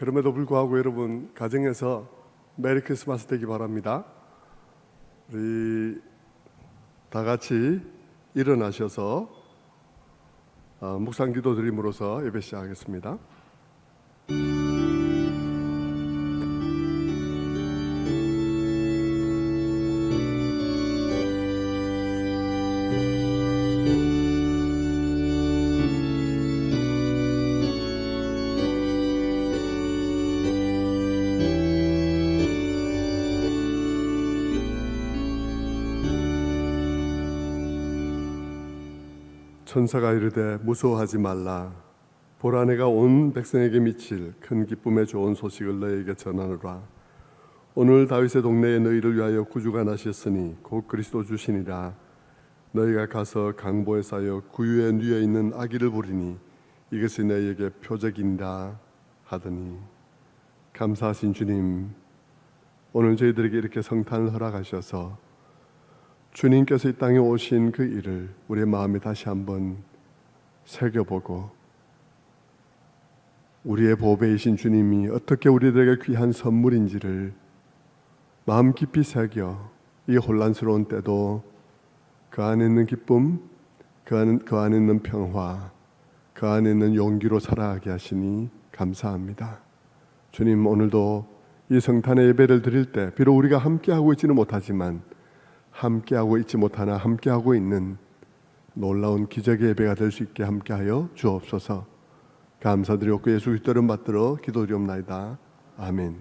그럼에도 불구하고 여러분 가정에서 메리 크리스마스 되기 바랍니다. 우리 다 같이 일어나셔서 묵상 기도 드림으로써 예배 시작하겠습니다. 천사가 이르되 무서워하지 말라. 보라, 내가 온 백성에게 미칠 큰 기쁨의 좋은 소식을 너희에게 전하노라. 오늘 다윗의 동네에 너희를 위하여 구주가 나셨으니 곧 그리스도 주시니라. 너희가 가서 강보에 쌓여 구유에 누워 있는 아기를 보리니 이것이 너희에게 표적이니라 하더니. 감사하신 주님, 오늘 저희들에게 이렇게 성탄을 허락하셔서 주님께서 이 땅에 오신 그 일을 우리의 마음에 다시 한번 새겨보고, 우리의 보배이신 주님이 어떻게 우리들에게 귀한 선물인지를 마음 깊이 새겨 이 혼란스러운 때도 그 안에 있는 기쁨, 그 안에 있는 평화, 그 안에 있는 용기로 살아가게 하시니 감사합니다. 주님, 오늘도 이 성탄의 예배를 드릴 때 비록 우리가 함께하고 있지는 못하지만 함께하고 있지 못하나 함께하고 있는 놀라운 기적의 예배가 될 수 있게 함께하여 주옵소서. 감사드리옵고 예수 그리스도 이름 받들어 기도드리옵나이다. 아멘.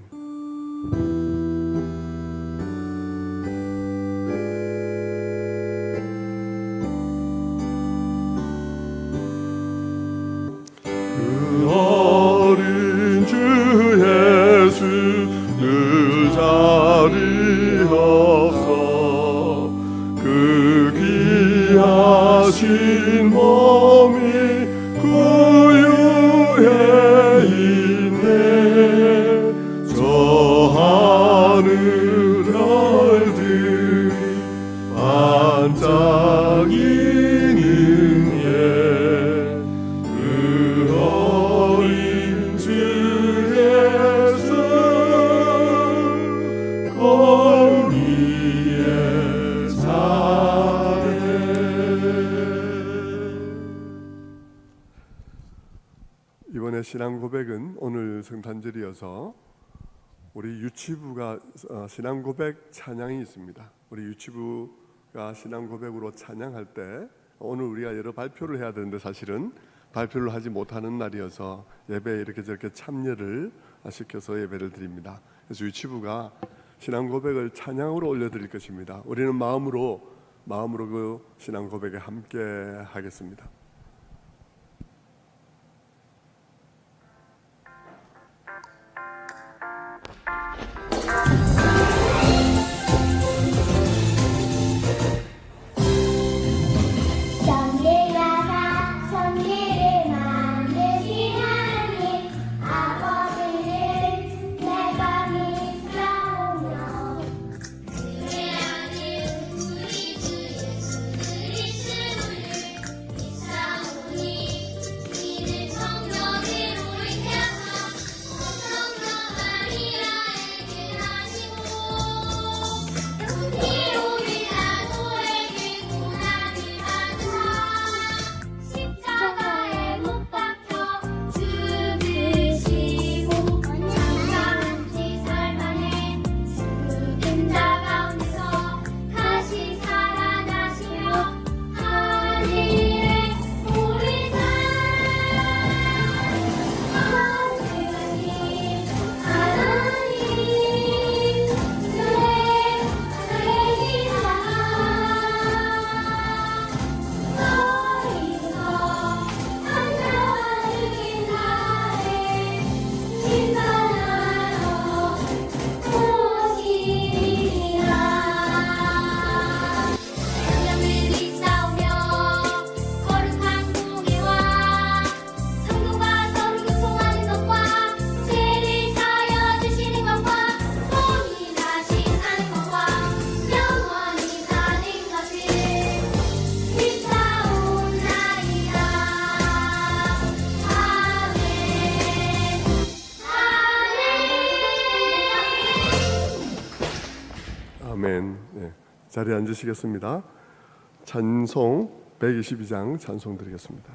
그 어린 주 예수 늘 자리옵소. 그 귀하신 몸이 구유에 있네. 저 하늘 별들이 반짝이는 예. 그 어린 주 예수 공의의 사례. 이번에 신앙 고백은 오늘 성탄절이어서 우리 유치부가 신앙 고백 찬양이 있습니다. 우리 유치부가 신앙 고백으로 찬양할 때 오늘 우리가 여러 발표를 해야 되는데 사실은 발표를 하지 못하는 날이어서 예배에 이렇게 저렇게 참여를 시켜서 예배를 드립니다. 그래서 유치부가 신앙 고백을 찬양으로 올려드릴 것입니다. 우리는 마음으로 그 신앙 고백에 함께 하겠습니다. 그 자리에 앉으시겠습니다. 찬송 122장 찬송 드리겠습니다.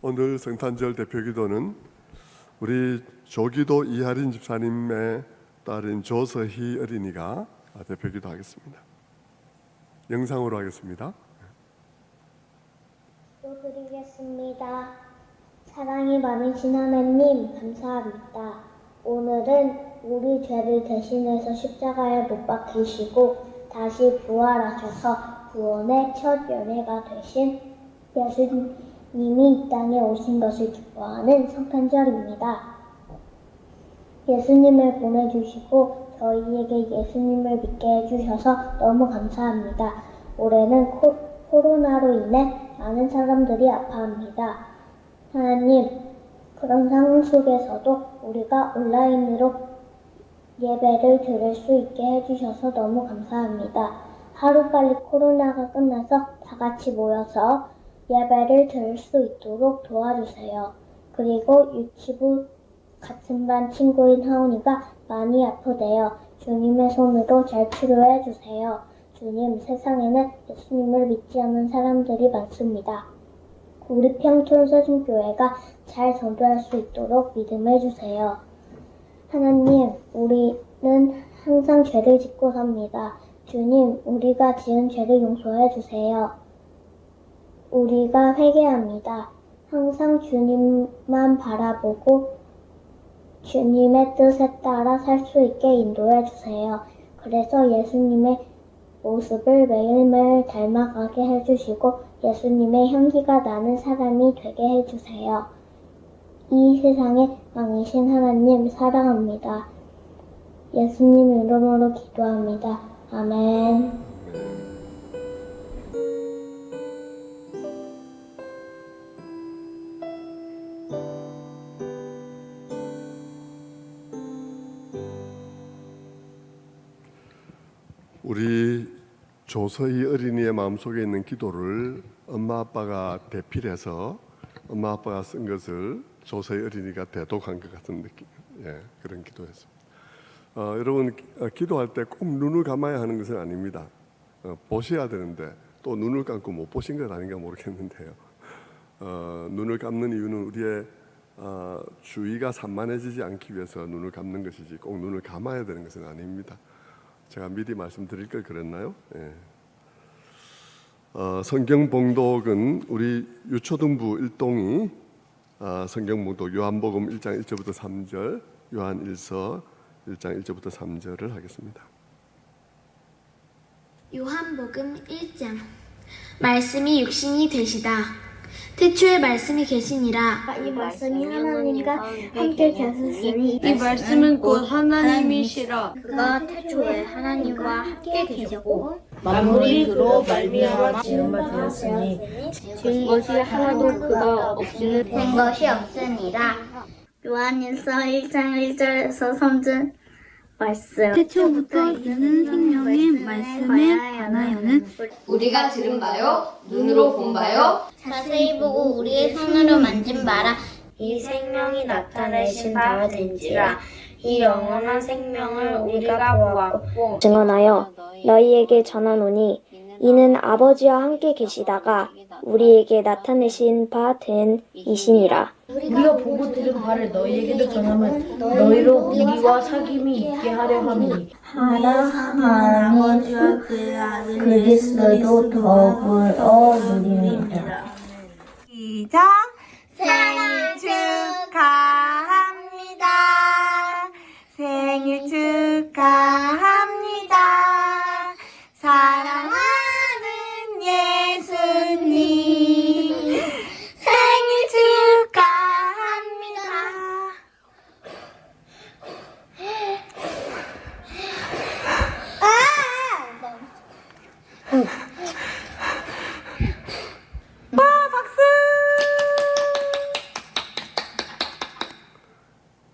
오늘 성탄절 대표기도는 우리 조기도 이하린 집사님의 딸인 조서희 어린이가 대표기도 하겠습니다. 영상으로 하겠습니다. 기도드리겠습니다. 사랑이 많으신 하나님 감사합니다. 오늘은 우리 죄를 대신해서 십자가에 못 박히시고 다시 부활하셔서 구원의 첫 연회가 되신 예수님이 이 땅에 오신 것을 기뻐하는 성탄절입니다. 예수님을 보내주시고 저희에게 예수님을 믿게 해주셔서 너무 감사합니다. 올해는 코로나로 인해 많은 사람들이 아파합니다. 하나님, 그런 상황 속에서도 우리가 온라인으로 예배를 드릴 수 있게 해주셔서 너무 감사합니다. 하루빨리 코로나가 끝나서 다 같이 모여서 예배를 들을 수 있도록 도와주세요. 그리고 유치부 같은 반 친구인 하온이가 많이 아프대요. 주님의 손으로 잘 치료해 주세요. 주님, 세상에는 예수님을 믿지 않는 사람들이 많습니다. 우리 평촌 세종교회가 잘 전도할 수 있도록 믿음해 주세요. 하나님, 우리는 항상 죄를 짓고 삽니다. 주님, 우리가 지은 죄를 용서해 주세요. 우리가 회개합니다. 항상 주님만 바라보고 주님의 뜻에 따라 살 수 있게 인도해 주세요. 그래서 예수님의 모습을 매일매일 닮아가게 해주시고 예수님의 향기가 나는 사람이 되게 해주세요. 이 세상의 왕이신 하나님 사랑합니다. 예수님 이름으로 기도합니다. 아멘. 우리 조서희 어린이의 마음속에 있는 기도를 엄마 아빠가 대필해서 엄마 아빠가 쓴 것을 조서희 어린이가 대독한 것 같은 느낌, 그런 기도였습니다. 여러분 기도할 때 꼭 눈을 감아야 하는 것은 아닙니다. 보셔야 되는데 또 눈을 감고 못 보신 것 아닌가 모르겠는데요. 눈을 감는 이유는 우리의 주의가 산만해지지 않기 위해서 눈을 감는 것이지 꼭 눈을 감아야 되는 것은 아닙니다. 제가 미리 말씀드릴 걸 그랬나요? 성경 봉독은 우리 유초등부 일동이 성경 봉독 요한복음 1장 1절부터 3절, 요한일서 1장 1절부터 3절을 하겠습니다. 요한복음 1장 말씀이 육신이 되시다. 태초에 말씀이 계시니라. 이 말씀이 하나님과 함께 계셨으니 이 말씀은 곧 하나님이시라. 그가 태초에 하나님과 함께 계셨고 만물이 그로 말미암아 지은 바 되었으니 지은 것이 하나도 그가 없이는 된 것이 없으니라. 요한일서 1장 1절에서 3절 말씀. 태초부터 있는 생명의 말씀에 관하여는 우리가 들은 바요, 눈으로 본 바요, 자세히 보고 우리의 손으로 만진 바라. 이 생명이 나타내신 바가 된지라. 이 영원한 생명을 우리가 보았고 증언하여 너희에게 전하노니 이는 아버지와 함께 계시다가 우리에게 나타내신 바 된 이시니라. 우리가 보고 들은 바를 너희에게도 전하면 너희로 우리와 사귐이 있게 하려 함이니 하나님과 그의 아들 그리스도도 더불어 누림이라. 시작! 생일 축하합니다. 생일 축하합니다. 사랑하는 예수님 생일 축하합니다.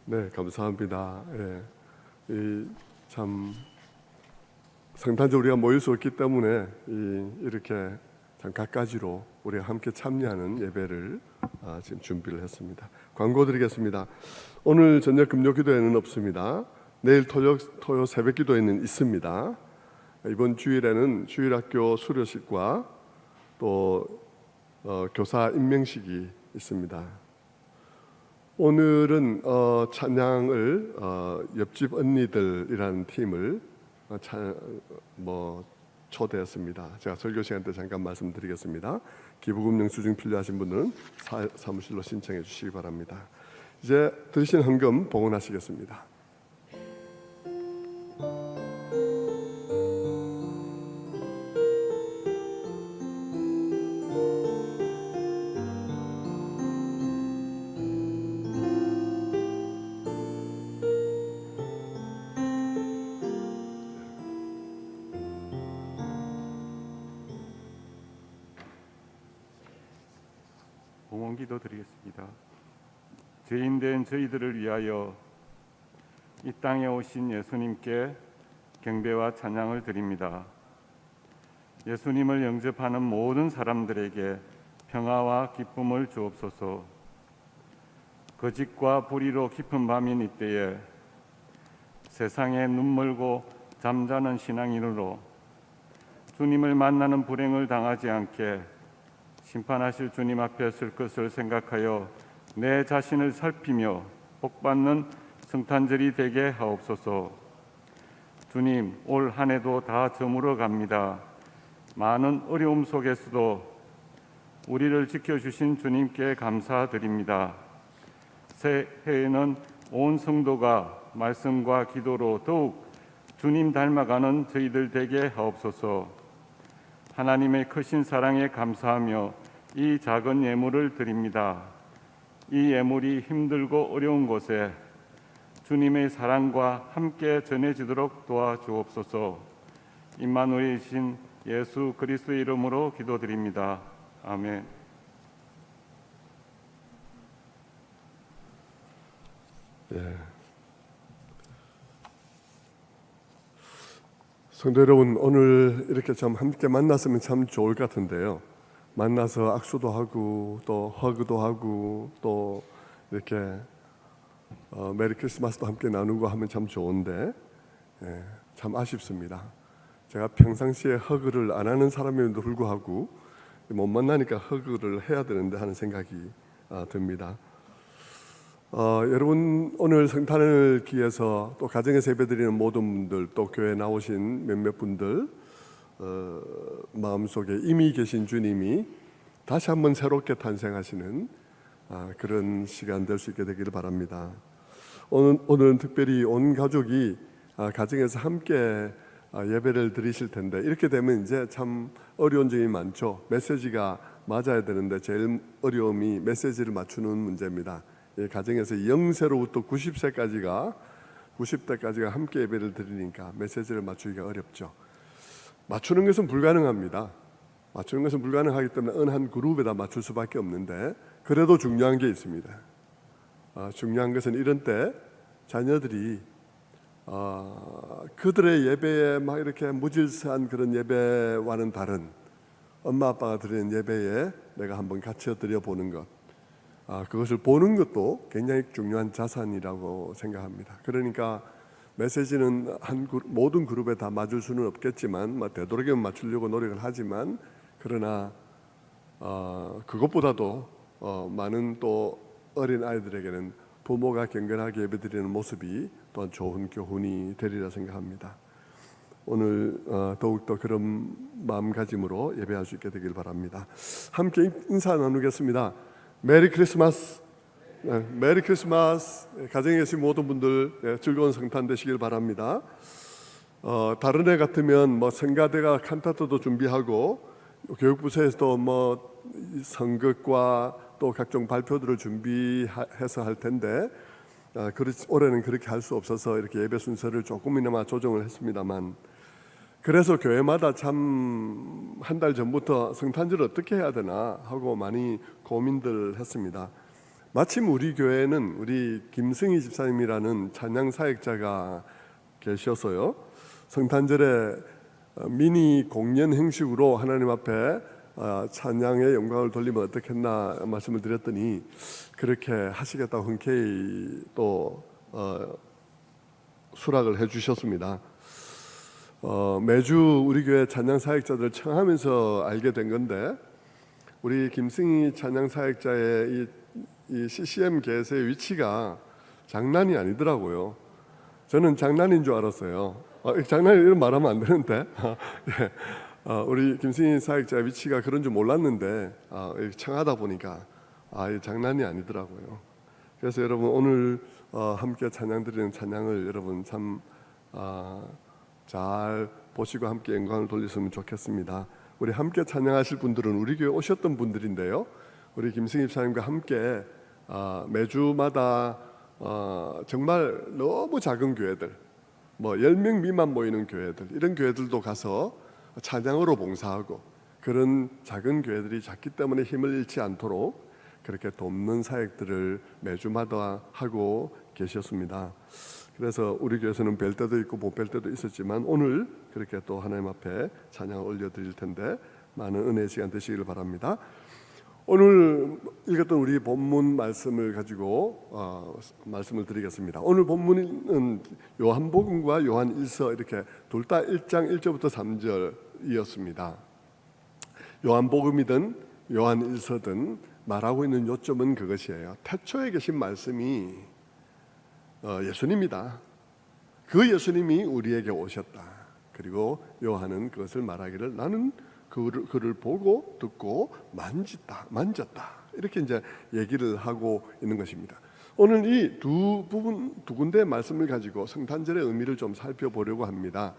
네, 감사합니다. 참 성탄절 우리가 모일 수 없기 때문에 이렇게 참 갖가지로 우리가 함께 참여하는 예배를 지금 준비를 했습니다. 광고 드리겠습니다. 오늘 저녁 금요기도회는 없습니다. 내일 토요 새벽기도회는 있습니다. 이번 주일에는 주일학교 수료식과 또 교사 임명식이 있습니다. 오늘은 찬양을 옆집 언니들이라는 팀을 초대했습니다. 제가 설교 시간 때 잠깐 말씀드리겠습니다. 기부금 영수증 필요하신 분들은 사무실로 신청해 주시기 바랍니다. 이제 드리신 헌금 봉헌하시겠습니다. 봉헌기도 드리겠습니다. 죄인된 저희들을 위하여 이 땅에 오신 예수님께 경배와 찬양을 드립니다. 예수님을 영접하는 모든 사람들에게 평화와 기쁨을 주옵소서. 거짓과 불의로 깊은 밤인 이때에 세상에 눈멀고 잠자는 신앙인으로 주님을 만나는 불행을 당하지 않게 심판하실 주님 앞에 설 것을 생각하여 내 자신을 살피며 복받는 성탄절이 되게 하옵소서. 주님, 올 한 해도 다 저물어 갑니다. 많은 어려움 속에서도 우리를 지켜주신 주님께 감사드립니다. 새해에는 온 성도가 말씀과 기도로 더욱 주님 닮아가는 저희들 되게 하옵소서. 하나님의 크신 사랑에 감사하며 이 작은 예물을 드립니다. 이 예물이 힘들고 어려운 곳에 주님의 사랑과 함께 전해지도록 도와주옵소서. 임마누엘이신 예수 그리스도의 이름으로 기도드립니다. 아멘. 예. 성도 여러분, 오늘 이렇게 참 함께 만났으면 참 좋을 것 같은데요. 만나서 악수도 하고 또 허그도 하고 또 이렇게 메리 크리스마스도 함께 나누고 하면 참 좋은데 참 아쉽습니다. 제가 평상시에 허그를 안 하는 사람임에도 불구하고 못 만나니까 허그를 해야 되는데 하는 생각이 듭니다. 여러분, 오늘 성탄을 기해서 또 가정에서 예배드리는 모든 분들, 또 교회에 나오신 몇몇 분들 마음속에 이미 계신 주님이 다시 한번 새롭게 탄생하시는 그런 시간 될 수 있게 되기를 바랍니다. 오늘은 특별히 온 가족이 가정에서 함께 예배를 드리실 텐데, 이렇게 되면 이제 참 어려운 점이 많죠. 메시지가 맞아야 되는데 제일 어려움이 메시지를 맞추는 문제입니다. 가정에서 0세로부터 90세까지가 함께 예배를 드리니까 메시지를 맞추기가 어렵죠. 맞추는 것은 불가능합니다. 맞추는 것은 불가능하기 때문에 어느 한 그룹에다 맞출 수밖에 없는데, 그래도 중요한 게 있습니다. 중요한 것은 이런 때 자녀들이 그들의 예배에 막 이렇게 무질서한 그런 예배와는 다른 엄마 아빠가 드리는 예배에 내가 한번 같이 드려보는 것, 그것을 보는 것도 굉장히 중요한 자산이라고 생각합니다. 그러니까 메시지는 모든 그룹에 다 맞을 수는 없겠지만 되도록이면 맞추려고 노력을 하지만, 그러나 그것보다도 많은 또 어린 아이들에게는 부모가 경건하게 예배드리는 모습이 또한 좋은 교훈이 되리라 생각합니다. 오늘 더욱더 그런 마음가짐으로 예배할 수 있게 되길 바랍니다. 함께 인사 나누겠습니다. 메리 크리스마스. 메리 크리스마스. 가정에 계신 모든 분들 즐거운 성탄 되시길 바랍니다. 다른 해 같으면 성가대가 칸타토도 준비하고 교육부서에서도 선극과 또 각종 발표들을 준비해서 할 텐데, 올해는 그렇게 할 수 없어서 이렇게 예배 순서를 조금이나마 조정을 했습니다만, 그래서 교회마다 참 한 달 전부터 성탄절을 어떻게 해야 되나 하고 많이 고민들 했습니다. 마침 우리 교회는 우리 김승희 집사님이라는 찬양 사역자가 계셔서요, 성탄절에 미니 공연 형식으로 하나님 앞에 찬양의 영광을 돌리면 어떻겠나 말씀을 드렸더니 그렇게 하시겠다고 흔쾌히 또 수락을 해주셨습니다. 매주 우리 교회 찬양 사역자들을 청하면서 알게 된 건데, 우리 김승희 찬양 사역자의 이 CCM 계세의 위치가 장난이 아니더라고요. 저는 장난인 줄 알았어요. 장난이 이런 말하면 안 되는데 우리 김승희 사역자의 위치가 그런 줄 몰랐는데 청하다 보니까 장난이 아니더라고요. 그래서 여러분, 오늘 함께 찬양 드리는 찬양을 여러분 참 잘 보시고 함께 영광을 돌렸으면 좋겠습니다. 우리 함께 찬양하실 분들은 우리 교회 오셨던 분들인데요, 우리 김승희 집사님과 함께 매주마다 정말 너무 작은 교회들, 10명 미만 모이는 교회들, 이런 교회들도 가서 찬양으로 봉사하고, 그런 작은 교회들이 작기 때문에 힘을 잃지 않도록 그렇게 돕는 사역들을 매주마다 하고 계셨습니다. 그래서 우리 교회에서는 뵐 때도 있고 못 뵐 때도 있었지만 오늘 그렇게 또 하나님 앞에 찬양을 올려드릴 텐데 많은 은혜의 시간 되시기를 바랍니다. 오늘 읽었던 우리 본문 말씀을 가지고 말씀을 드리겠습니다. 오늘 본문은 요한복음과 요한일서 이렇게 둘 다 1장 1절부터 3절이었습니다. 요한복음이든 요한일서든 말하고 있는 요점은 그것이에요. 태초에 계신 말씀이 예수님이다. 그 예수님이 우리에게 오셨다. 그리고 요한은 그것을 말하기를 나는 그를 보고 듣고 만졌다. 이렇게 이제 얘기를 하고 있는 것입니다. 오늘 이 두 군데 말씀을 가지고 성탄절의 의미를 좀 살펴보려고 합니다.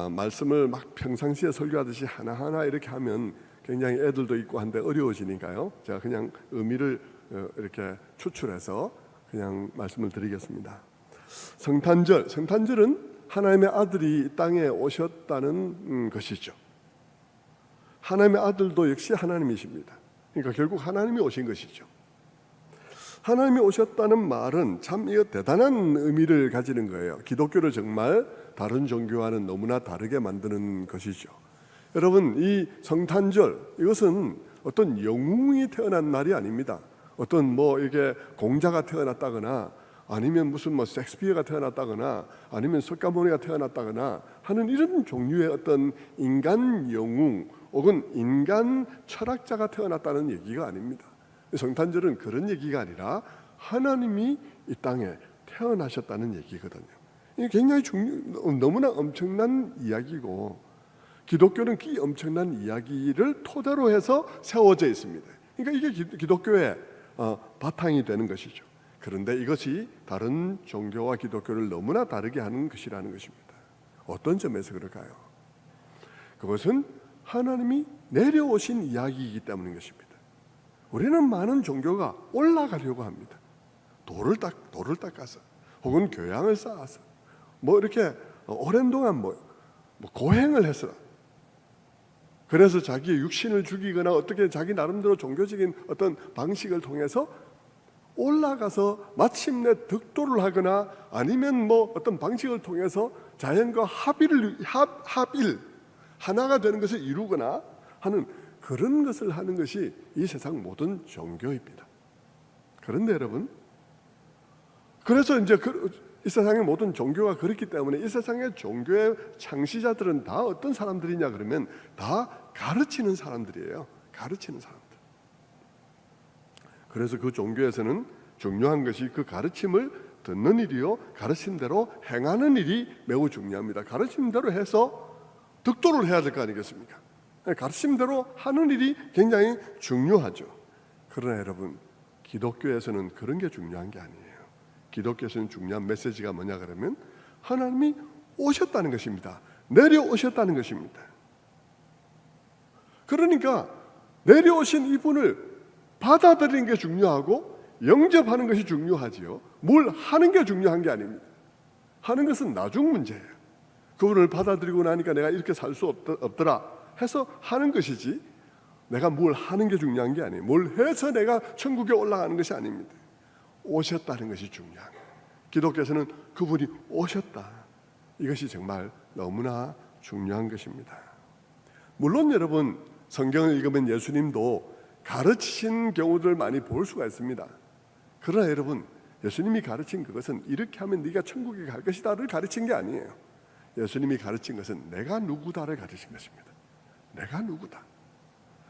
말씀을 막 평상시에 설교하듯이 하나하나 이렇게 하면 굉장히 애들도 있고 한데 어려워지니까요. 제가 그냥 의미를 이렇게 추출해서 그냥 말씀을 드리겠습니다. 성탄절은 하나님의 아들이 이 땅에 오셨다는 것이죠. 하나님의 아들도 역시 하나님이십니다. 그러니까 결국 하나님이 오신 것이죠. 하나님이 오셨다는 말은 참 이거 대단한 의미를 가지는 거예요. 기독교를 정말 다른 종교와는 너무나 다르게 만드는 것이죠. 여러분, 이 성탄절 이것은 어떤 영웅이 태어난 날이 아닙니다. 어떤 이게 공자가 태어났다거나 아니면 무슨 섹스피어가 태어났다거나 아니면 석가모니가 태어났다거나 하는 이런 종류의 어떤 인간 영웅 혹은 인간 철학자가 태어났다는 얘기가 아닙니다. 성탄절은 그런 얘기가 아니라 하나님이 이 땅에 태어나셨다는 얘기거든요. 이게 굉장히 너무나 엄청난 이야기고 기독교는 이 엄청난 이야기를 토대로 해서 세워져 있습니다. 그러니까 이게 기독교의 바탕이 되는 것이죠. 그런데 이것이 다른 종교와 기독교를 너무나 다르게 하는 것이라는 것입니다. 어떤 점에서 그럴까요? 그것은 하나님이 내려오신 이야기이기 때문인 것입니다. 우리는 많은 종교가 올라가려고 합니다. 돌을 닦아서 혹은 교양을 쌓아서 이렇게 오랜 동안 고행을 해서 그래서 자기의 육신을 죽이거나 어떻게 자기 나름대로 종교적인 어떤 방식을 통해서 올라가서 마침내 득도를 하거나 아니면 어떤 방식을 통해서 자연과 합일 하나가 되는 것을 이루거나 하는 그런 것을 하는 것이 이 세상 모든 종교입니다. 그런데 여러분, 그래서 이제 이 세상의 모든 종교가 그렇기 때문에 이 세상의 종교의 창시자들은 다 어떤 사람들이냐 그러면 다 가르치는 사람들이에요. 가르치는 사람들. 그래서 그 종교에서는 중요한 것이 그 가르침을 듣는 일이요, 가르친 대로 행하는 일이 매우 중요합니다. 가르친 대로 해서 득도를 해야 될 거 아니겠습니까? 가르침대로 하는 일이 굉장히 중요하죠. 그러나 여러분, 기독교에서는 그런 게 중요한 게 아니에요. 기독교에서는 중요한 메시지가 뭐냐 그러면 하나님이 오셨다는 것입니다. 내려오셨다는 것입니다. 그러니까 내려오신 이분을 받아들이는 게 중요하고 영접하는 것이 중요하지요. 뭘 하는 게 중요한 게 아닙니다. 하는 것은 나중 문제예요. 그분을 받아들이고 나니까 내가 이렇게 살 수 없더라 해서 하는 것이지 내가 뭘 하는 게 중요한 게 아니에요. 뭘 해서 내가 천국에 올라가는 것이 아닙니다. 오셨다는 것이 중요한 거예요. 기독교에서는 그분이 오셨다. 이것이 정말 너무나 중요한 것입니다. 물론 여러분, 성경을 읽으면 예수님도 가르치신 경우들 많이 볼 수가 있습니다. 그러나 여러분, 예수님이 가르친 그것은 이렇게 하면 네가 천국에 갈 것이다를 가르친 게 아니에요. 예수님이 가르친 것은 내가 누구다를 가르친 것입니다. 내가 누구다.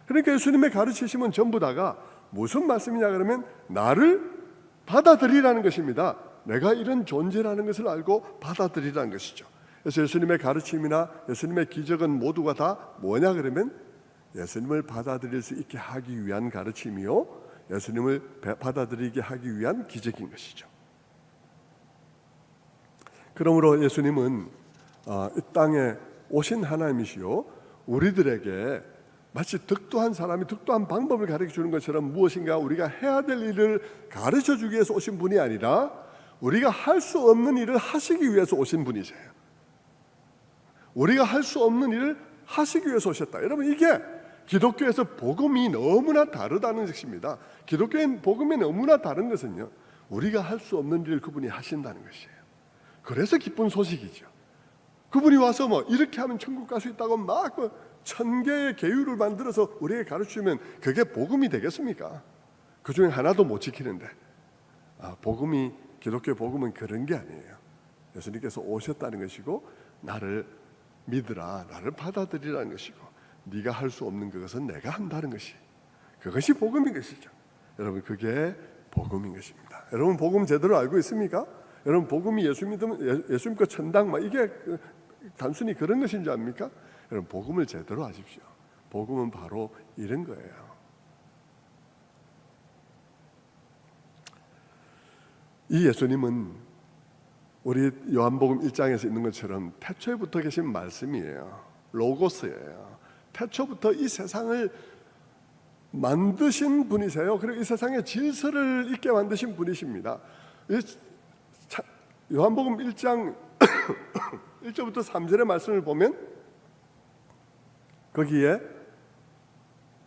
그러니까 예수님의 가르치심은 전부 다가 무슨 말씀이냐 그러면 나를 받아들이라는 것입니다. 내가 이런 존재라는 것을 알고 받아들이라는 것이죠. 그래서 예수님의 가르침이나 예수님의 기적은 모두가 다 뭐냐 그러면 예수님을 받아들일 수 있게 하기 위한 가르침이요, 예수님을 받아들이게 하기 위한 기적인 것이죠. 그러므로 예수님은 이 땅에 오신 하나님이시요, 우리들에게 마치 득도한 사람이 득도한 방법을 가르쳐 주는 것처럼 무엇인가 우리가 해야 될 일을 가르쳐 주기 위해서 오신 분이 아니라 우리가 할 수 없는 일을 하시기 위해서 오신 분이세요. 우리가 할 수 없는 일을 하시기 위해서 오셨다. 여러분, 이게 기독교에서 복음이 너무나 다르다는 것입니다. 기독교의 복음이 너무나 다른 것은요, 우리가 할 수 없는 일을 그분이 하신다는 것이에요. 그래서 기쁜 소식이죠. 그분이 와서 뭐 이렇게 하면 천국 갈 수 있다고 막 1000개의 계율을 만들어서 우리에게 가르치면 그게 복음이 되겠습니까? 그 중에 하나도 못 지키는데. 복음이, 기독교 복음은 그런 게 아니에요. 예수님께서 오셨다는 것이고 나를 믿으라, 나를 받아들이라는 것이고 네가 할 수 없는 그것은 내가 한다는 것이, 그것이 복음인 것이죠. 여러분, 그게 복음인 것입니다. 여러분, 복음 제대로 알고 있습니까? 여러분, 복음이 예수 믿으면 예수 믿고 천당 막 이게 단순히 그런 것인 줄 압니까? 여러분, 복음을 제대로 아십시오. 복음은 바로 이런 거예요. 이 예수님은 우리 요한복음 1장에서 있는 것처럼 태초에부터 계신 말씀이에요. 로고스예요. 태초부터 이 세상을 만드신 분이세요. 그리고 이 세상의 질서를 있게 만드신 분이십니다. 요한복음 1장 1절부터 3절의 말씀을 보면 거기에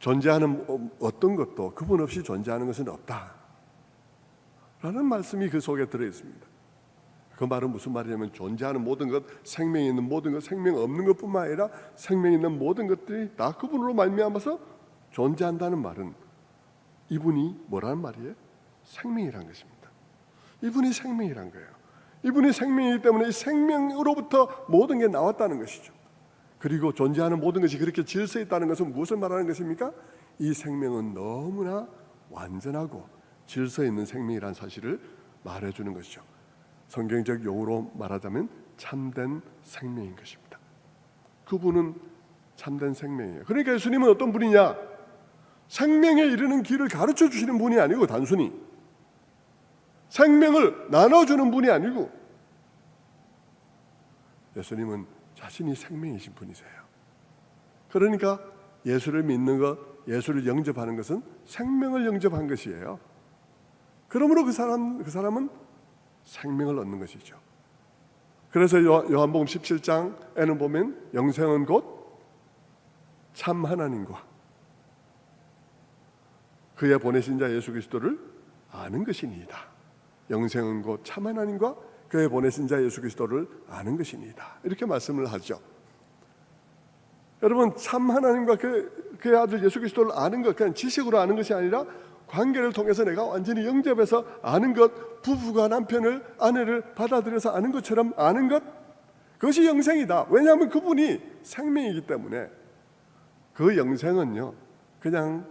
존재하는 어떤 것도 그분 없이 존재하는 것은 없다 라는 말씀이 그 속에 들어있습니다. 그 말은 무슨 말이냐면 존재하는 모든 것, 생명이 있는 모든 것, 생명 없는 것뿐만 아니라 생명이 있는 모든 것들이 다 그분으로 말미암아서 존재한다는 말은 이분이 뭐라는 말이에요? 생명이란 것입니다. 이분이 생명이란 거예요. 이분이 생명이기 때문에 이 생명으로부터 모든 게 나왔다는 것이죠. 그리고 존재하는 모든 것이 그렇게 질서 있다는 것은 무엇을 말하는 것입니까? 이 생명은 너무나 완전하고 질서 있는 생명이라는 사실을 말해주는 것이죠. 성경적 용어로 말하자면 참된 생명인 것입니다. 그분은 참된 생명이에요. 그러니까 예수님은 어떤 분이냐? 생명에 이르는 길을 가르쳐 주시는 분이 아니고, 단순히 생명을 나눠주는 분이 아니고, 예수님은 자신이 생명이신 분이세요. 그러니까 예수를 믿는 것, 예수를 영접하는 것은 생명을 영접한 것이에요. 그러므로 그 사람은 생명을 얻는 것이죠. 그래서 요한복음 17장에는 보면 영생은 곧 참 하나님과 그의 보내신 자 예수 그리스도를 아는 것이니이다. 영생은 곧 참 하나님과 그의 보내신 자 예수 그리스도를 아는 것이니이다. 이렇게 말씀을 하죠. 여러분, 참 하나님과 그의 아들 예수 그리스도를 아는 것, 그냥 지식으로 아는 것이 아니라 관계를 통해서 내가 완전히 영접해서 아는 것, 부부가 남편을, 아내를 받아들여서 아는 것처럼 아는 것, 그것이 영생이다. 왜냐하면 그분이 생명이기 때문에. 그 영생은요, 그냥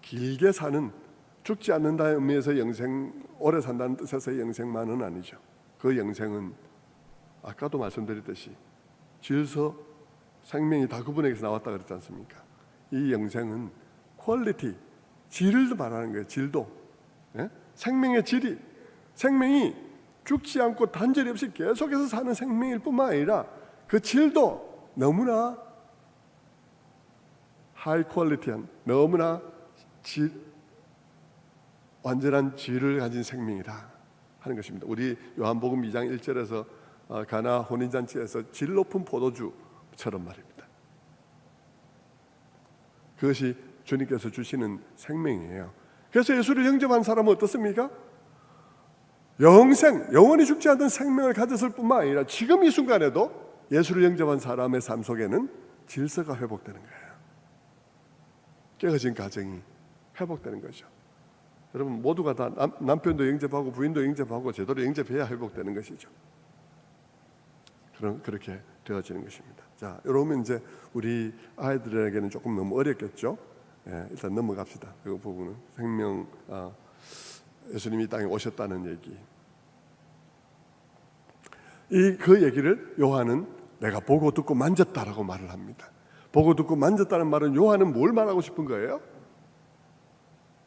길게 사는, 죽지 않는다는 의미에서 영생, 오래 산다는 뜻에서의 영생만은 아니죠. 그 영생은 아까도 말씀드렸듯이 질서, 생명이 다 그분에게서 나왔다 그랬지 않습니까? 이 영생은 퀄리티, 질도 말하는 거예요. 질도. 예? 생명의 질이, 생명이 죽지 않고 단절이 없이 계속해서 사는 생명일 뿐만 아니라 그 질도 너무나 하이 퀄리티한, 너무나 완전한 질을 가진 생명이다 하는 것입니다. 우리 요한복음 2장 1절에서 가나 혼인잔치에서 질 높은 포도주처럼 말입니다. 그것이 주님께서 주시는 생명이에요. 그래서 예수를 영접한 사람은 어떻습니까? 영생, 영원히 죽지 않는 생명을 가졌을 뿐만 아니라 지금 이 순간에도 예수를 영접한 사람의 삶 속에는 질서가 회복되는 거예요. 깨어진 가정이 회복되는 거죠. 여러분, 모두가 다 남편도 영접하고 부인도 영접하고 제대로 영접해야 회복되는 것이죠. 그렇게 되어지는 것입니다. 자, 여러분, 이제 우리 아이들에게는 조금 너무 어렵겠죠. 예, 일단 넘어갑시다. 그 부분은 생명, 예수님이 이 땅에 오셨다는 얘기. 그 얘기를 요한은 내가 보고 듣고 만졌다라고 말을 합니다. 보고 듣고 만졌다는 말은 요한은 뭘 말하고 싶은 거예요?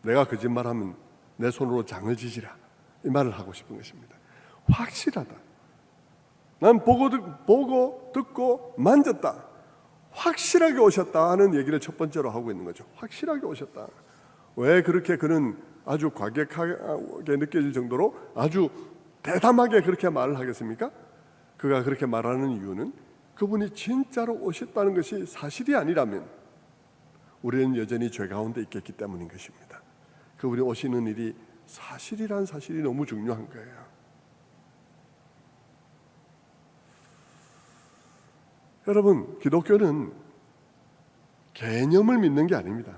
내가 거짓말하면 내 손으로 장을 지지라, 이 말을 하고 싶은 것입니다. 확실하다. 난 보고 듣고 만졌다, 확실하게 오셨다 하는 얘기를 첫 번째로 하고 있는 거죠. 확실하게 오셨다. 왜 그렇게 그는 아주 과격하게 느껴질 정도로 아주 대담하게 그렇게 말을 하겠습니까? 그가 그렇게 말하는 이유는 그분이 진짜로 오셨다는 것이 사실이 아니라면, 우리는 여전히 죄 가운데 있겠기 때문인 것입니다. 그분이 오시는 일이 사실이란 사실이 너무 중요한 거예요. 여러분, 기독교는 개념을 믿는 게 아닙니다.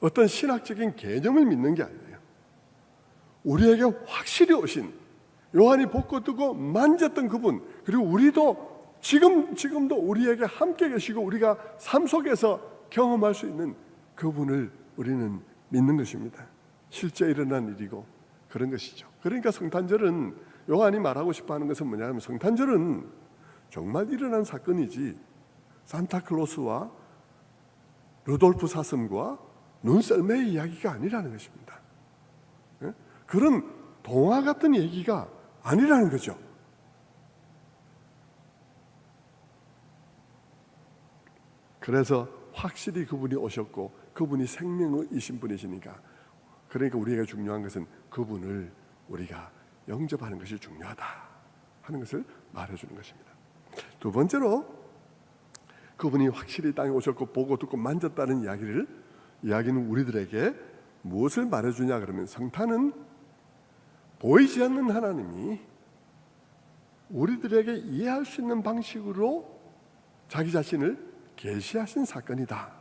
어떤 신학적인 개념을 믿는 게 아니에요. 우리에게 확실히 오신, 요한이 벗고 뜨고 만졌던 그분, 그리고 우리도 지금도 우리에게 함께 계시고 우리가 삶 속에서 경험할 수 있는 그분을 우리는 믿는 것입니다. 실제 일어난 일이고 그런 것이죠. 그러니까 성탄절은, 요한이 말하고 싶어하는 것은 뭐냐면, 성탄절은 정말 일어난 사건이지 산타클로스와 루돌프 사슴과 눈썰매의 이야기가 아니라는 것입니다. 그런 동화 같은 얘기가 아니라는 거죠. 그래서 확실히 그분이 오셨고 그분이 생명이신 분이시니까, 그러니까 우리에게 중요한 것은 그분을 우리가 영접하는 것이 중요하다 하는 것을 말해주는 것입니다. 두 번째로, 그분이 확실히 땅에 오셨고 보고 듣고 만졌다는 이야기는 우리들에게 무엇을 말해주냐 그러면, 성탄은 보이지 않는 하나님이 우리들에게 이해할 수 있는 방식으로 자기 자신을 계시하신 사건이다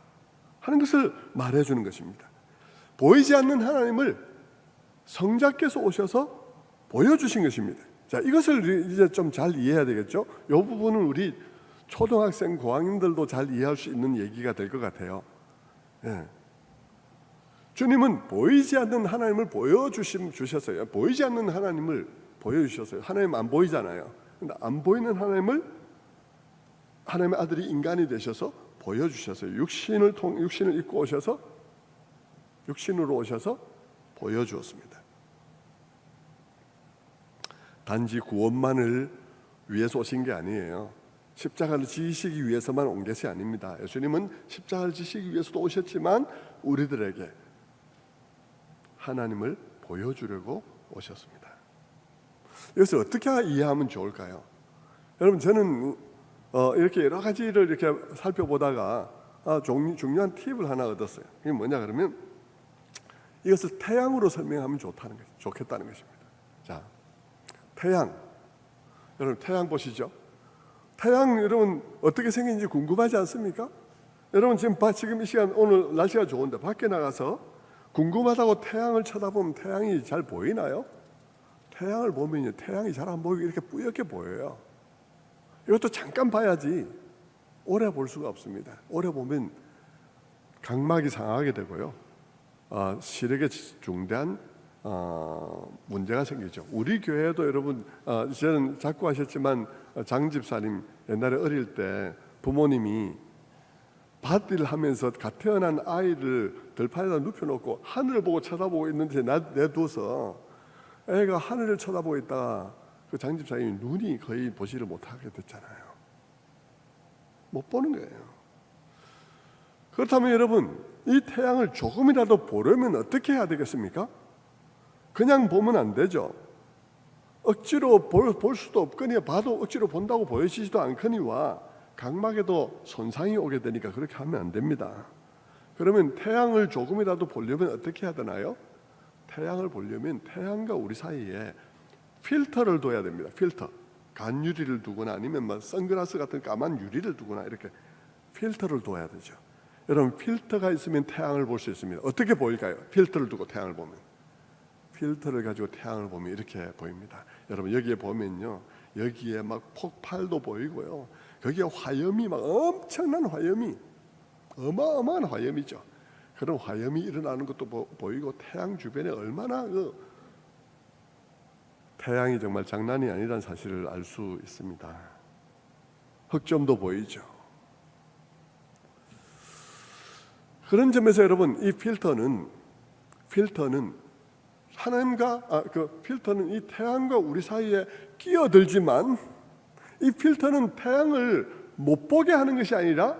하는 것을 말해주는 것입니다. 보이지 않는 하나님을 성자께서 오셔서 보여주신 것입니다. 자, 이것을 이제 좀 잘 이해해야 되겠죠. 이 부분은 우리 초등학생 고학년들도 잘 이해할 수 있는 얘기가 될 것 같아요. 예. 주님은 보이지 않는 하나님을 보여주셨어요. 보이지 않는 하나님을 보여주셨어요. 하나님 안 보이잖아요. 근데 안 보이는 하나님을, 하나님의 아들이 인간이 되셔서 보여주셨어요. 육신을 입고 오셔서, 육신으로 오셔서 보여주었습니다. 단지 구원만을 위해서 오신 게 아니에요. 십자가를 지시기 위해서만 온 것이 아닙니다. 예수님은 십자가를 지시기 위해서도 오셨지만 우리들에게 하나님을 보여주려고 오셨습니다. 이것을 어떻게 이해하면 좋을까요? 여러분, 저는 이렇게 여러 가지를 이렇게 살펴보다가 중요한 팁을 하나 얻었어요. 이게 뭐냐 그러면, 이것을 태양으로 설명하면 좋겠다는 것입니다. 자, 태양. 여러분, 태양 보시죠. 태양 여러분 어떻게 생긴지 궁금하지 않습니까? 여러분 지금 이 시간, 오늘 날씨가 좋은데 밖에 나가서 궁금하다고 태양을 쳐다보면 태양이 잘 보이나요? 태양을 보면요, 태양이 잘 안 보이고 이렇게 뿌옇게 보여요. 이것도 잠깐 봐야지 오래 볼 수가 없습니다. 오래 보면 각막이 상하게 되고요, 시력에 중대한 문제가 생기죠. 우리 교회도 여러분, 저는 자꾸 하셨지만 장 집사님 옛날에 어릴 때 부모님이 밭일을 하면서 갓 태어난 아이를 들판에다 눕혀놓고 하늘을 보고 쳐다보고 있는데 내둬서 애가 하늘을 쳐다보고 있다가 그 장 집사님이 눈이 거의 보지를 못하게 됐잖아요. 못 보는 거예요. 그렇다면 여러분, 이 태양을 조금이라도 보려면 어떻게 해야 되겠습니까? 그냥 보면 안 되죠. 억지로 볼 수도 없거니, 봐도 억지로 본다고 보여지지도 않거니와 각막에도 손상이 오게 되니까 그렇게 하면 안 됩니다. 그러면 태양을 조금이라도 보려면 어떻게 해야 되나요? 태양을 보려면 태양과 우리 사이에 필터를 둬야 됩니다. 필터. 간유리를 두거나 아니면 뭐 선글라스 같은 까만 유리를 두거나 이렇게 필터를 둬야 되죠. 여러분, 필터가 있으면 태양을 볼 수 있습니다. 어떻게 보일까요? 필터를 두고 태양을 보면. 필터를 가지고 태양을 보면 이렇게 보입니다. 여러분, 여기에 보면요, 여기에 막 폭발도 보이고요, 거기에 화염이 막 엄청난 화염이, 어마어마한 화염이죠. 그런 화염이 일어나는 것도 보이고, 태양 주변에 얼마나 태양이 정말 장난이 아니라는 사실을 알 수 있습니다. 흑점도 보이죠. 그런 점에서 여러분, 이 필터는 하나님과 필터는 이 태양과 우리 사이에 끼어들지만, 이 필터는 태양을 못 보게 하는 것이 아니라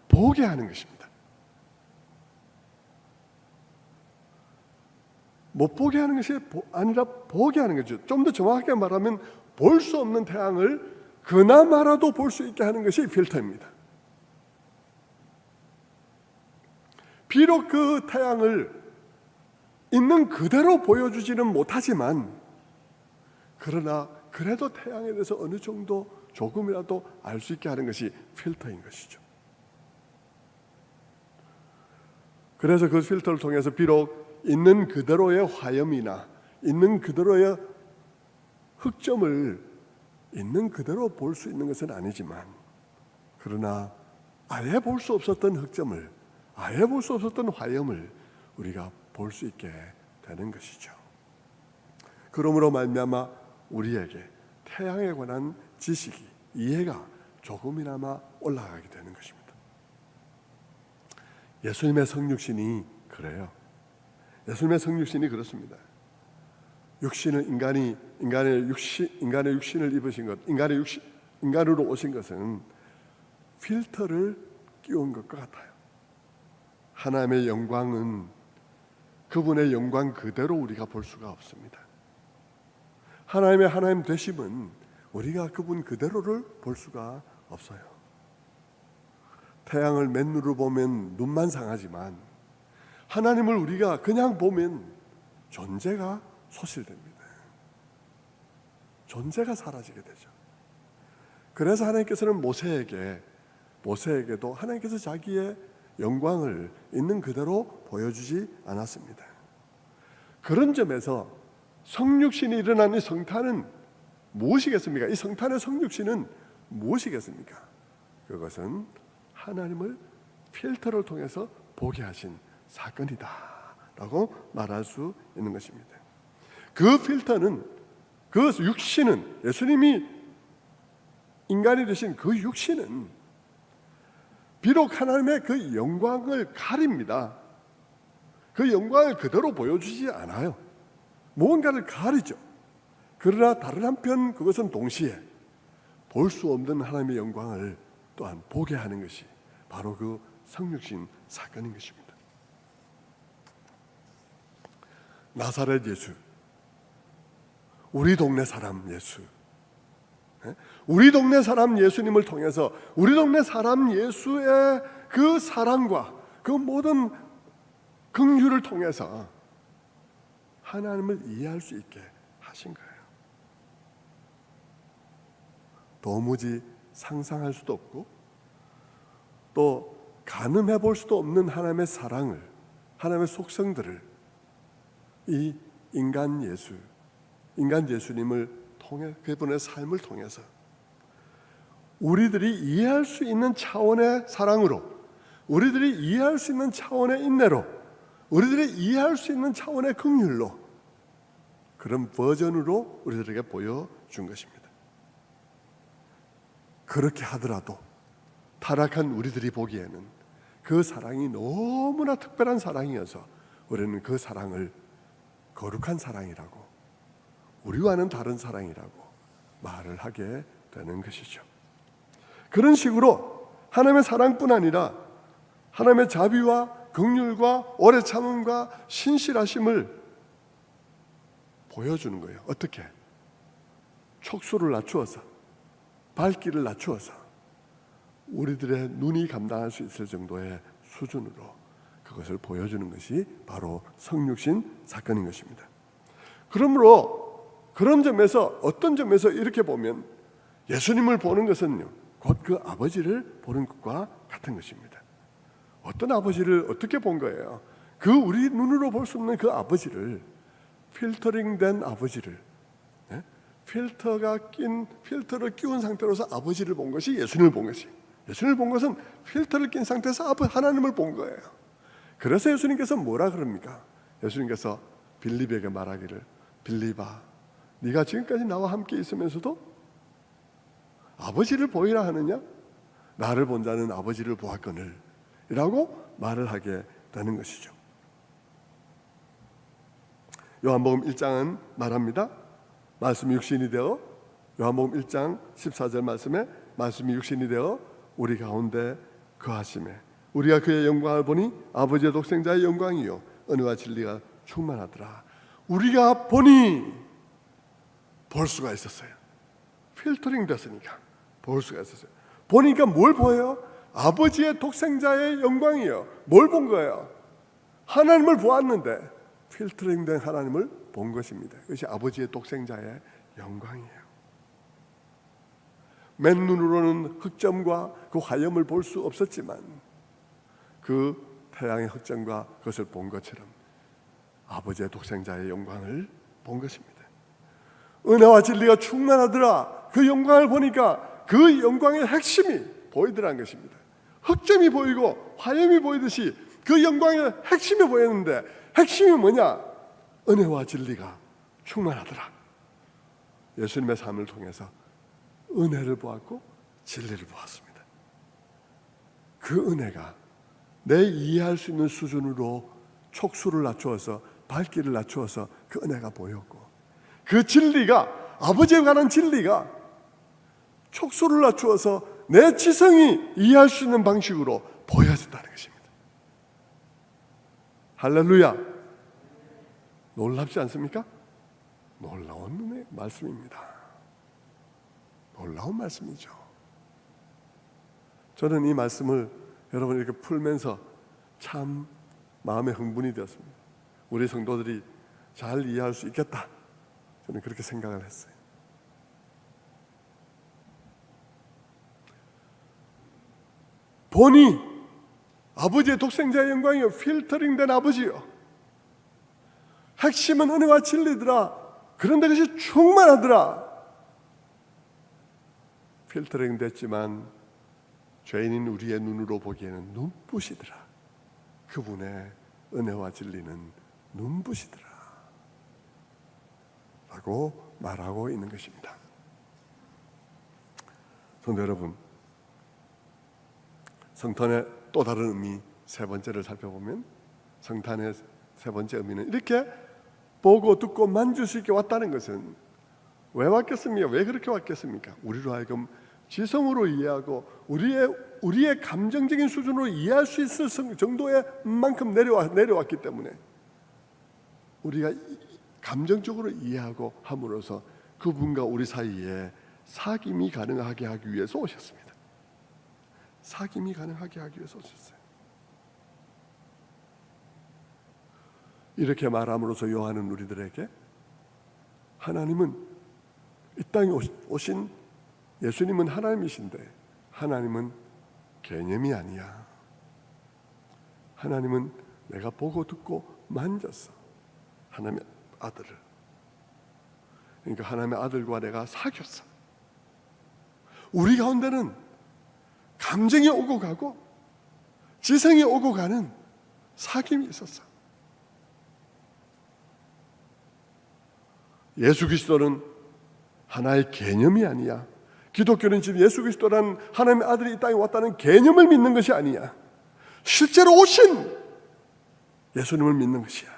보게 하는 것입니다. 못 보게 하는 것이 아니라 보게 하는 거죠. 좀 더 정확하게 말하면 볼 수 없는 태양을 그나마라도 볼 수 있게 하는 것이 필터입니다. 비록 그 태양을 있는 그대로 보여주지는 못하지만 그러나 그래도 태양에 대해서 어느 정도 조금이라도 알 수 있게 하는 것이 필터인 것이죠. 그래서 그 필터를 통해서 비록 있는 그대로의 화염이나 있는 그대로의 흑점을 있는 그대로 볼 수 있는 것은 아니지만 그러나 아예 볼 수 없었던 흑점을 아예 볼 수 없었던 화염을 우리가 볼 수 있게 되는 것이죠. 그러므로 말미암아 우리에게 태양에 관한 지식이 이해가 조금이나마 올라가게 되는 것입니다. 예수님의 성육신이 그래요. 예수님의 성육신이 그렇습니다. 육신은 인간의 육신을 입으신 것, 인간으로 오신 것은 필터를 끼운 것과 같아요. 하나님의 영광은 그분의 영광 그대로 우리가 볼 수가 없습니다. 하나님의 하나님 되심은 우리가 그분 그대로를 볼 수가 없어요. 태양을 맨눈으로 보면 눈만 상하지만 하나님을 우리가 그냥 보면 존재가 소실됩니다. 존재가 사라지게 되죠. 그래서 하나님께서는 모세에게도 하나님께서 자기의 영광을 있는 그대로 보여주지 않았습니다. 그런 점에서 성육신이 일어난 이 성탄은 무엇이겠습니까? 이 성탄의 성육신은 무엇이겠습니까? 그것은 하나님을 필터를 통해서 보게 하신 사건이다 라고 말할 수 있는 것입니다. 그 필터는, 그 육신은, 예수님이 인간이 되신 그 육신은 비록 하나님의 그 영광을 가립니다. 그 영광을 그대로 보여주지 않아요. 무언가를 가리죠. 그러나 다른 한편 그것은 동시에 볼 수 없는 하나님의 영광을 또한 보게 하는 것이 바로 그 성육신 사건인 것입니다. 나사렛 예수, 우리 동네 사람 예수, 우리 동네 사람 예수님을 통해서 우리 동네 사람 예수의 그 사랑과 그 모든 긍휼을 통해서 하나님을 이해할 수 있게 하신 거예요. 도무지 상상할 수도 없고 또 가늠해 볼 수도 없는 하나님의 사랑을, 하나님의 속성들을 이 인간 예수님을 통해, 그분의 삶을 통해서 우리들이 이해할 수 있는 차원의 사랑으로, 우리들이 이해할 수 있는 차원의 인내로, 우리들이 이해할 수 있는 차원의 긍휼로 그런 버전으로 우리들에게 보여준 것입니다. 그렇게 하더라도 타락한 우리들이 보기에는 그 사랑이 너무나 특별한 사랑이어서 우리는 그 사랑을 거룩한 사랑이라고, 우리와는 다른 사랑이라고 말을 하게 되는 것이죠. 그런 식으로 하나님의 사랑뿐 아니라 하나님의 자비와 긍휼과 오래 참음과 신실하심을 보여주는 거예요. 어떻게? 촉수를 낮추어서, 발길을 낮추어서 우리들의 눈이 감당할 수 있을 정도의 수준으로 그것을 보여주는 것이 바로 성육신 사건인 것입니다. 그러므로 그런 점에서, 어떤 점에서 이렇게 보면 예수님을 보는 것은요, 곧 그 아버지를 보는 것과 같은 것입니다. 어떤 아버지를 어떻게 본 거예요? 그 우리 눈으로 볼 수 없는 그 아버지를, 필터링된 아버지를, 필터를 끼운 상태로서 아버지를 본 것이 예수님을 본 것이, 예수님을 본 것은 필터를 낀 상태에서 하나님을 본 거예요. 그래서 예수님께서 뭐라 그럽니까? 예수님께서 빌립에게 말하기를, 빌립아, 네가 지금까지 나와 함께 있으면서도 아버지를 보이라 하느냐? 나를 본 자는 아버지를 보았거늘 이라고 말을 하게 되는 것이죠. 요한복음 1장은 말합니다. 말씀이 육신이 되어, 요한복음 1장 14절 말씀에 말씀이 육신이 되어 우리 가운데 거하심에 우리가 그의 영광을 보니 아버지의 독생자의 영광이요 은혜와 진리가 충만하더라. 우리가 보니 볼 수가 있었어요. 필터링 됐으니까 볼 수가 있었어요. 보니까 뭘 보여요? 아버지의 독생자의 영광이요. 뭘 본 거예요? 하나님을 보았는데 필터링된 하나님을 본 것입니다. 그것이 아버지의 독생자의 영광이에요. 맨눈으로는 흑점과 그 화염을 볼 수 없었지만 그 태양의 흑점과 그것을 본 것처럼 아버지의 독생자의 영광을 본 것입니다. 은혜와 진리가 충만하더라. 그 영광을 보니까 그 영광의 핵심이 보이더라는 것입니다. 흑점이 보이고 화염이 보이듯이 그 영광의 핵심이 보였는데 핵심이 뭐냐? 은혜와 진리가 충만하더라. 예수님의 삶을 통해서 은혜를 보았고 진리를 보았습니다. 그 은혜가 내 이해할 수 있는 수준으로 촉수를 낮추어서 밝기를 낮추어서 그 은혜가 보였고, 그 진리가, 아버지에 관한 진리가 촉수를 낮추어서 내 지성이 이해할 수 있는 방식으로 보여졌다는 것입니다. 할렐루야. 놀랍지 않습니까? 놀라운 은혜의 말씀입니다. 놀라운 말씀이죠. 저는 이 말씀을 여러분 이렇게 풀면서 참 마음에 흥분이 되었습니다. 우리 성도들이 잘 이해할 수 있겠다, 저는 그렇게 생각을 했어요. 보니 아버지의 독생자의 영광이요, 필터링된 아버지요, 핵심은 은혜와 진리더라. 그런데 그것이 충만하더라. 필터링 됐지만 죄인인 우리의 눈으로 보기에는 눈부시더라. 그분의 은혜와 진리는 눈부시더라 라고 말하고 있는 것입니다. 성도 여러분, 성탄의 또 다른 의미 세 번째를 살펴보면, 성탄의 세 번째 의미는 이렇게 보고 듣고 만질 수 있게 왔다는 것은 왜 왔겠습니까? 왜 그렇게 왔겠습니까? 우리로 하여금 지성으로 이해하고 우리의 감정적인 수준으로 이해할 수 있을 정도의 만큼 내려왔기 때문에 우리가 감정적으로 이해하고 함으로써 그분과 우리 사이에 사귐이 가능하게 하기 위해서 오셨습니다. 사귐이 가능하게 하기 위해서 오셨어요. 이렇게 말함으로써 요한은 우리들에게 하나님은, 이 땅에 오신 예수님은 하나님이신데 하나님은 개념이 아니야. 하나님은 내가 보고 듣고 만졌어. 하나님의 아들을. 그러니까 하나님의 아들과 내가 사귀었어. 우리 가운데는 감정이 오고 가고 지성이 오고 가는 사귐이 있었어. 예수 그리스도는 하나의 개념이 아니야. 기독교는 지금 예수 그리스도라는 하나님의 아들이 이 땅에 왔다는 개념을 믿는 것이 아니야. 실제로 오신 예수님을 믿는 것이야.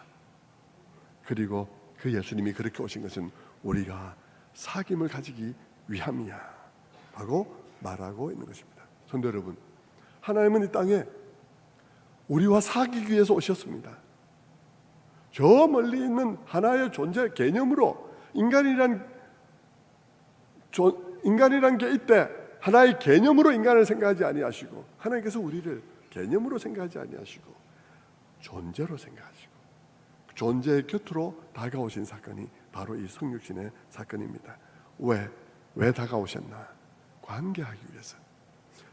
그리고 그 예수님이 그렇게 오신 것은 우리가 사귐을 가지기 위함이야 라고 말하고 있는 것입니다. 성도 여러분, 하나님은 이 땅에 우리와 사귀기 위해서 오셨습니다. 저 멀리 있는 하나의 존재 개념으로 인간이란 게 있대, 하나의 개념으로 인간을 생각하지 아니하시고, 하나님께서 우리를 개념으로 생각하지 아니하시고 존재로 생각하시고 존재의 곁으로 다가오신 사건이 바로 이 성육신의 사건입니다. 왜 다가오셨나? 관계하기 위해서,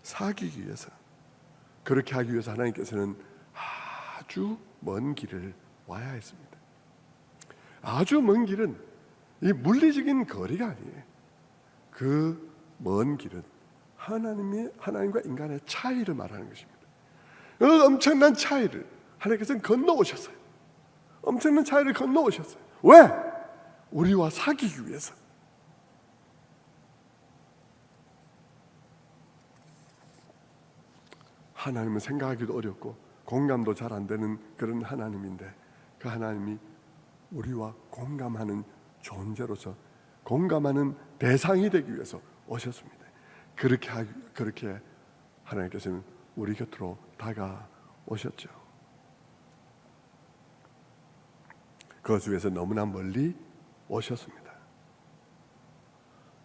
사귀기 위해서. 그렇게 하기 위해서 하나님께서는 아주 먼 길을 와야 했습니다. 아주 먼 길은 이 물리적인 거리가 아니에요. 그 먼 길은 하나님과 인간의 차이를 말하는 것입니다. 그 엄청난 차이를 하나님께서는 건너오셨어요. 엄청난 차이를 건너오셨어요. 왜? 우리와 사귀기 위해서. 하나님은 생각하기도 어렵고 공감도 잘 안 되는 그런 하나님인데, 그 하나님이 우리와 공감하는 존재로서, 공감하는 대상이 되기 위해서 오셨습니다. 그렇게 하나님께서는 우리 곁으로 다가오셨죠. 그것 위해서 너무나 멀리 오셨습니다.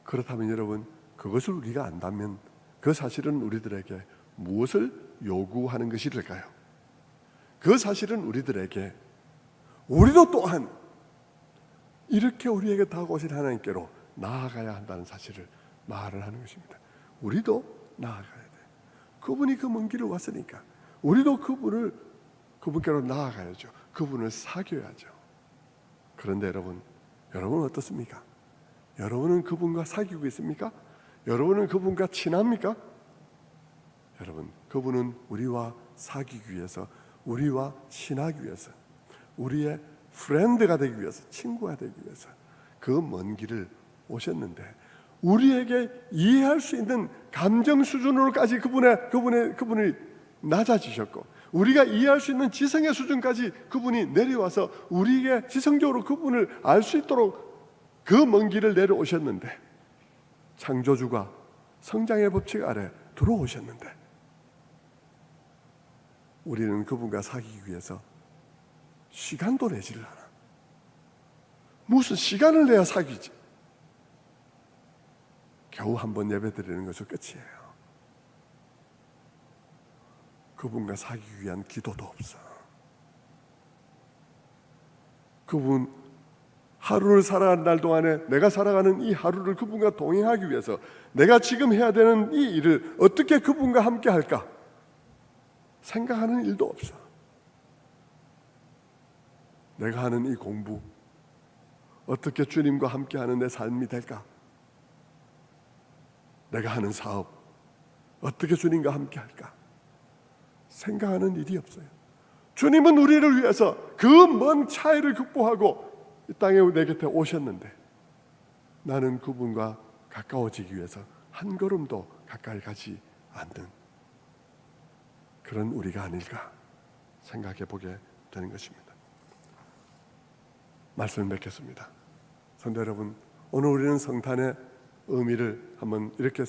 그렇다면 여러분, 그것을 우리가 안다면 그 사실은 우리들에게 무엇을 요구하는 것일까요? 그 사실은 우리들에게 우리도 또한 이렇게 우리에게 다가오신 하나님께로 나아가야 한다는 사실을 말을 하는 것입니다. 우리도 나아가야 돼. 그분이 그 먼 길을 왔으니까 우리도 그분께로 나아가야죠. 그분을 사귀어야죠. 그런데 여러분은 어떻습니까? 여러분은 그분과 사귀고 있습니까? 여러분은 그분과 친합니까? 여러분, 그분은 우리와 사귀기 위해서, 우리와 친하기 위해서, 우리의 프렌드가 되기 위해서, 친구가 되기 위해서 그 먼 길을 오셨는데, 우리에게 이해할 수 있는 감정 수준으로까지 그분이 낮아지셨고, 우리가 이해할 수 있는 지성의 수준까지 그분이 내려와서 우리에게 지성적으로 그분을 알 수 있도록 그 먼 길을 내려오셨는데, 창조주가 성장의 법칙 아래 들어오셨는데, 우리는 그분과 사귀기 위해서 시간도 내지를 않아. 무슨 시간을 내야 사귀지? 겨우 한 번 예배 드리는 것이 끝이에요. 그분과 사귀기 위한 기도도 없어. 그분 하루를 살아가는 날 동안에 내가 살아가는 이 하루를 그분과 동행하기 위해서 내가 지금 해야 되는 이 일을 어떻게 그분과 함께 할까? 생각하는 일도 없어. 내가 하는 이 공부 어떻게 주님과 함께하는 내 삶이 될까? 내가 하는 사업 어떻게 주님과 함께할까? 생각하는 일이 없어요. 주님은 우리를 위해서 그 먼 차이를 극복하고 이 땅에 내 곁에 오셨는데, 나는 그분과 가까워지기 위해서 한 걸음도 가까이 가지 않는 그런 우리가 아닐까 생각해 보게 되는 것입니다. 말씀을 맺겠습니다. 성도 여러분, 오늘 우리는 성탄의 의미를 한번 이렇게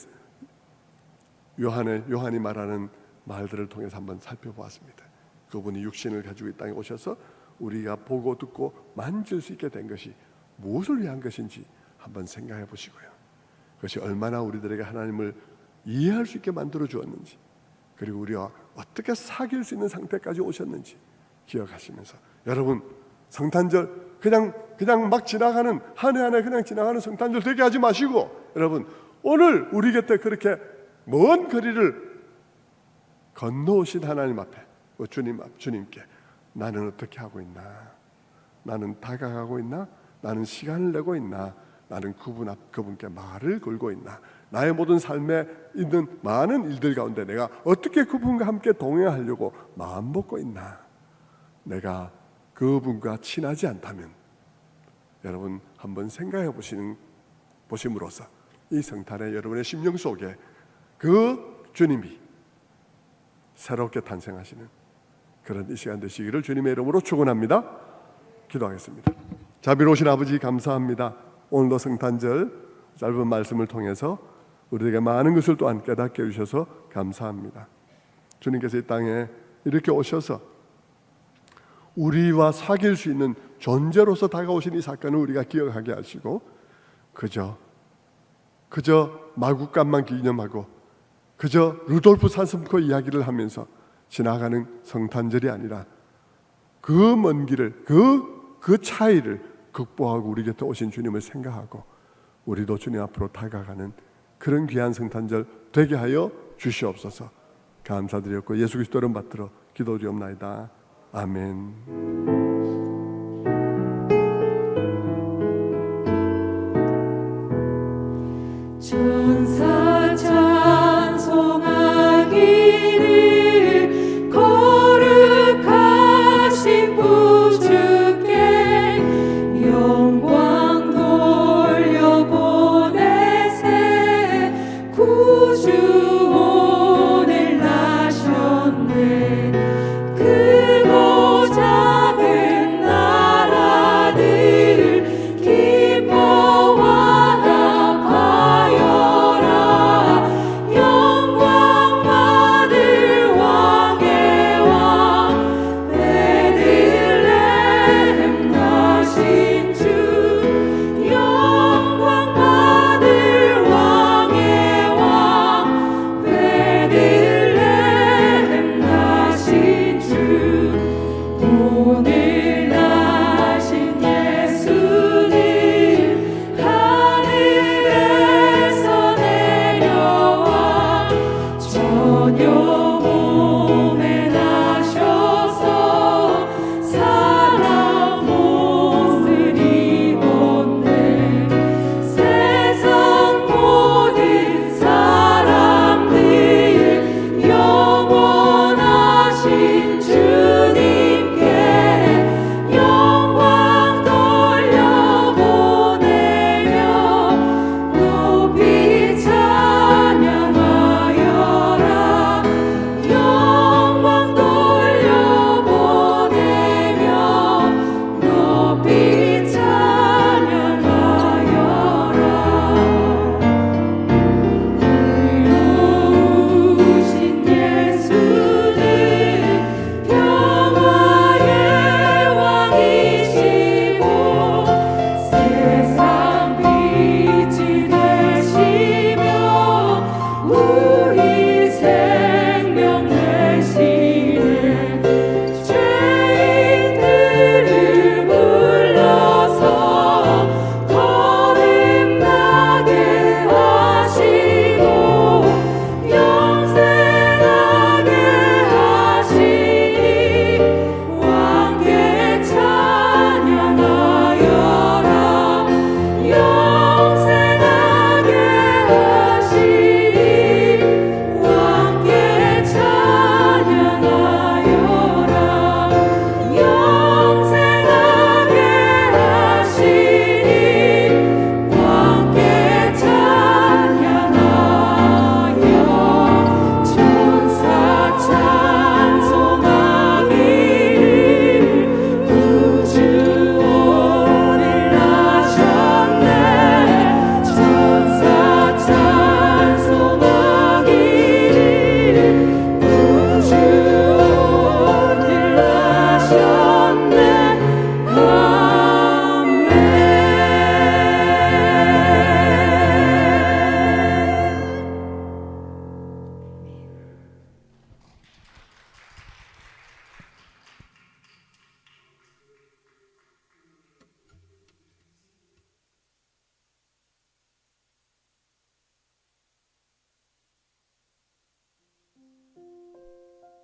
요한이 말하는 말들을 통해서 한번 살펴보았습니다. 그분이 육신을 가지고 이 땅에 오셔서 우리가 보고 듣고 만질 수 있게 된 것이 무엇을 위한 것인지 한번 생각해 보시고요. 그것이 얼마나 우리들에게 하나님을 이해할 수 있게 만들어 주었는지, 그리고 우리와 어떻게 사귈 수 있는 상태까지 오셨는지 기억하시면서, 여러분 성탄절 그냥 막 지나가는 한 해 한 해 그냥 지나가는 성탄절 되게 하지 마시고, 여러분 오늘 우리 곁에 그렇게 먼 거리를 건너오신 하나님 앞에, 주님께 나는 어떻게 하고 있나? 나는 다가가고 있나? 나는 시간을 내고 있나? 나는 그분께 말을 걸고 있나? 나의 모든 삶에 있는 많은 일들 가운데 내가 어떻게 그분과 함께 동행하려고 마음 먹고 있나? 내가 그분과 친하지 않다면 여러분 한번 생각해 보심으로써 이 성탄에 여러분의 심령 속에 그 주님이 새롭게 탄생하시는 그런 이 시간 되시기를 주님의 이름으로 축원합니다. 기도하겠습니다. 자비로우신 아버지, 감사합니다. 오늘도 성탄절 짧은 말씀을 통해서 우리에게 많은 것을 또한 깨닫게 해주셔서 감사합니다. 주님께서 이 땅에 이렇게 오셔서 우리와 사귈 수 있는 존재로서 다가오신 이 사건을 우리가 기억하게 하시고, 그저 마국간만 기념하고 그저 루돌프 산슴코 이야기를 하면서 지나가는 성탄절이 아니라 그 먼 길을, 그 차이를 극복하고 우리 곁에 오신 주님을 생각하고 우리도 주님 앞으로 다가가는 그런 귀한 성탄절 되게 하여 주시옵소서. 감사드렸고 예수 그리스도 이름 받들어 기도드리옵나이다. 아멘. 천사 찬송하기를 거룩하신 구주께 영광 돌려보내세. 구주 오늘 나셨네. 크고 작은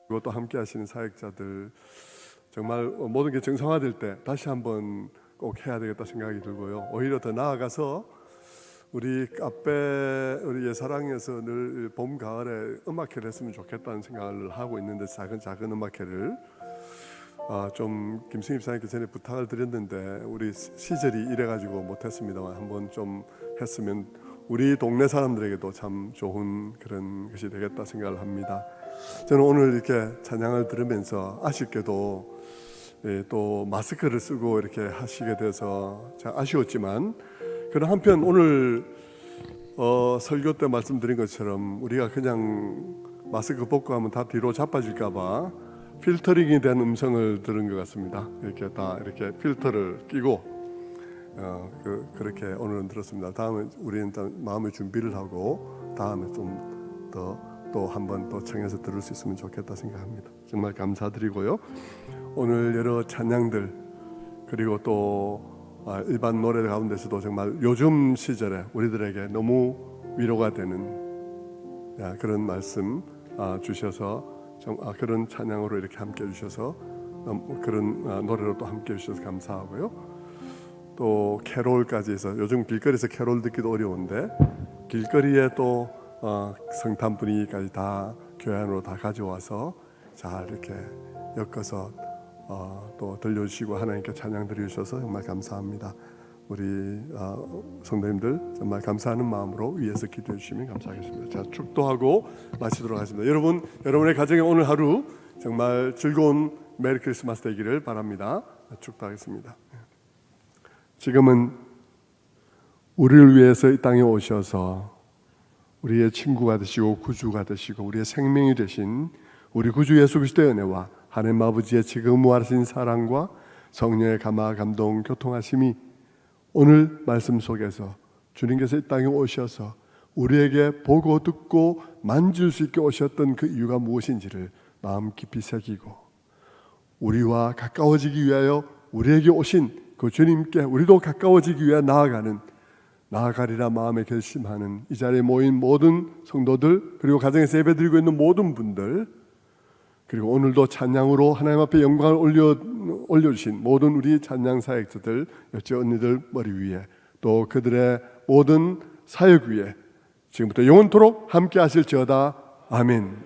그리고 또 함께 하시는 사역자들 정말 모든 게 정상화될 때 다시 한번 꼭 해야 되겠다 생각이 들고요. 오히려 더 나아가서 우리 카페 우리 예사랑에서 늘 봄 가을에 음악회를 했으면 좋겠다는 생각을 하고 있는데 작은 음악회를 좀 김승희 집사님께 전에 부탁을 드렸는데 우리 시절이 이래가지고 못했습니다만 한번 좀 했으면 우리 동네 사람들에게도 참 좋은 그런 것이 되겠다 생각을 합니다. 저는 오늘 이렇게 찬양을 들으면서 아쉽게도 또 마스크를 쓰고 이렇게 하시게 돼서 참 아쉬웠지만 그런 한편 오늘 설교 때 말씀드린 것처럼 우리가 그냥 마스크 벗고 하면 다 뒤로 자빠질까봐 필터링이 된 음성을 들은 것 같습니다. 이렇게 다 이렇게 필터를 끼고 그렇게 오늘은 들었습니다. 다음에 우리는 마음의 준비를 하고 다음에 좀 또 한 번 또 청해서 들을 수 있으면 좋겠다 생각합니다. 정말 감사드리고요. 오늘 여러 찬양들 그리고 또 일반 노래 가운데서도 정말 요즘 시절에 우리들에게 너무 위로가 되는 그런 말씀 주셔서 그런 찬양으로 이렇게 함께 해주셔서 그런 노래로 또 함께 해주셔서 감사하고요. 또 캐롤까지 해서 요즘 길거리에서 캐롤 듣기도 어려운데 길거리에 또 성탄 분위기까지 다 교회 안으로 다 가져와서 잘 이렇게 엮어서 또 들려주시고 하나님께 찬양 드려주셔서 정말 감사합니다. 우리 성도님들 정말 감사하는 마음으로 위에서 기도해 주시면 감사하겠습니다. 자, 축도하고 마치도록 하겠습니다. 여러분, 여러분의 가정에 오늘 하루 정말 즐거운 메리 크리스마스 되기를 바랍니다. 축도하겠습니다. 지금은 우리를 위해서 이 땅에 오셔서 우리의 친구가 되시고 구주가 되시고 우리의 생명이 되신 우리 구주 예수 그리스도의 은혜와 하나님 아버지의 지금 무한하신 사랑과 성령의 감화 감동 교통하심이 오늘 말씀 속에서 주님께서 이 땅에 오셔서 우리에게 보고 듣고 만질 수 있게 오셨던 그 이유가 무엇인지를 마음 깊이 새기고 우리와 가까워지기 위하여 우리에게 오신 그 주님께 우리도 가까워지기 위해 나아가리라 마음에 결심하는 이 자리에 모인 모든 성도들 그리고 가정에서 예배드리고 있는 모든 분들 그리고 오늘도 찬양으로 하나님 앞에 영광을 올려주신 모든 우리 찬양 사역자들 여째 언니들 머리 위에 또 그들의 모든 사역 위에 지금부터 영원토록 함께 하실지어다. 아멘.